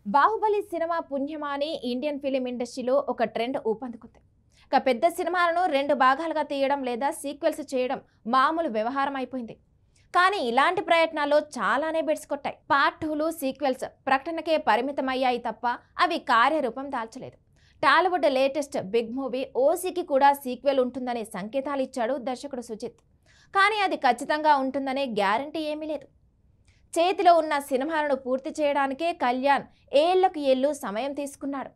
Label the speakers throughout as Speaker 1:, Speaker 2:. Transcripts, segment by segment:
Speaker 1: Baahubali cinema పుణ్యమా అని Indian film ఇండస్ట్రీలో ఒక ట్రెండ్ ఊపందుకుంది. ఇక పెద్ద సినిమాలను 2 భాగాలుగా తీయడం లేదా సీక్వెల్స్ చేయడం మామూలు వ్యవహారం అయిపోయింది. కానీ ఇలాంటి ప్రయత్నాల్లో చాలానే బెడ్స్ కొట్టాయి. పార్ట్ 2లు సీక్వెల్స్ ప్రకటనకే పరిమితమయ్యాయి తప్ప అవి కార్యరూపం దాల్చలేదు. టాలీవుడ్ లేటెస్ట్ బిగ్ మూవీ ఓసీకి కూడా సీక్వెల్ ఉంటుందనే సంకేతాలు ఇచ్చాడు దర్శకుడు సుజిత్. కానీ అది ఖచ్చితంగా ఉంటుందనే గ్యారంటీ ఏమీ లేదు. చేతిలో ఉన్న సినిమాలను పూర్తి చేయడానికే కళ్యాణ్ ఏళ్లకు ఏళ్ళు సమయం తీసుకున్నాడు.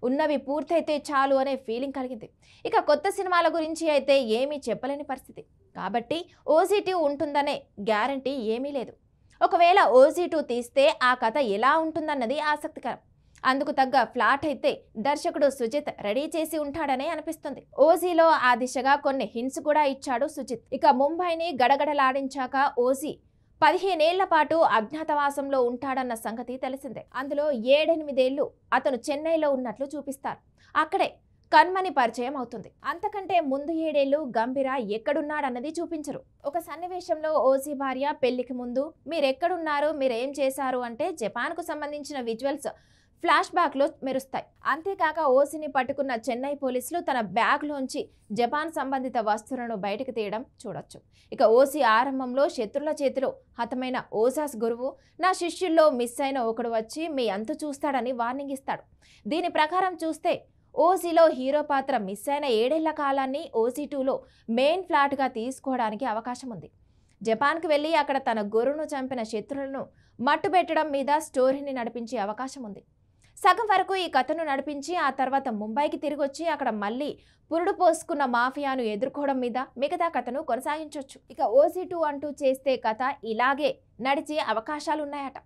Speaker 1: ఉన్నవి పూర్తయితే చాలు అనే ఫీలింగ్ కలిగింది. ఇక కొత్త సినిమాల గురించి అయితే ఏమీ చెప్పలేని పరిస్థితి. కాబట్టి ఓజీ2 ఉంటుందనే గ్యారంటీ ఏమీ లేదు. ఒకవేళ ఓజీ2 తీస్తే ఆ కథ ఎలా ఉంటుందన్నది ఆసక్తికరం. అందుకు తగ్గ ఫ్లాట్ అయితే దర్శకుడు సుజిత్ రెడీ చేసి ఉంటాడనే అనిపిస్తుంది. ఓజీలో ఆ దిశగా కొన్ని హింట్స్ కూడా ఇచ్చాడు సుజిత్. ఇక ముంబైని గడగడలాడించాక ఓజీ 15 ఏళ్ల పాటు అజ్ఞాతవాసంలో ఉంటాడన్న సంగతి తెలిసిందే. అందులో 7-8 ఏళ్లు అతను చెన్నైలో ఉన్నట్లు చూపిస్తారు. అక్కడే కన్మని పరిచయం అవుతుంది. అంతకంటే ముందు 7 ఏళ్లు గంభీర ఎక్కడున్నాడన్నది చూపించరు. ఒక సన్నివేశంలో ఓజీ భార్య పెళ్లికి ముందు మీరెక్కడున్నారు, మీరేం చేశారు అంటే జపాన్కు సంబంధించిన విజువల్స్ ఫ్లాష్ బ్యాక్లో మెరుస్తాయి. అంతేకాక ఓసీని పట్టుకున్న చెన్నై పోలీసులు తన బ్యాగ్లోంచి జపాన్ సంబంధిత వస్తువులను బయటకు తీయడం చూడొచ్చు. ఇక ఓసీ ఆరంభంలో శత్రుల చేతిలో హతమైన ఓజాస్ గురువు నా శిష్యుల్లో మిస్ అయిన ఒకడు వచ్చి మీ అంతు చూస్తాడని వార్నింగ్ ఇస్తాడు. దీని ప్రకారం చూస్తే ఓసీలో హీరో పాత్ర మిస్ అయిన 7 ఏళ్ల కాలాన్ని ఓసీ2లో మెయిన్ ఫ్లాట్గా తీసుకోవడానికి అవకాశం ఉంది. జపాన్కి వెళ్ళి అక్కడ తన గురువును చంపిన శత్రులను మట్టుబెట్టడం మీద స్టోరీని నడిపించే అవకాశం ఉంది. సగం వరకు ఈ కథను నడిపించి ఆ తర్వాత ముంబైకి తిరిగొచ్చి అక్కడ మళ్ళీ పురుడు పోసుకున్న మాఫియాను ఎదుర్కోవడం మీద మిగతా కథను కొనసాగించవచ్చు. ఇక ఓజీ2 అంటూ చేస్తే కథ ఇలాగే నడిచే అవకాశాలున్నాయట.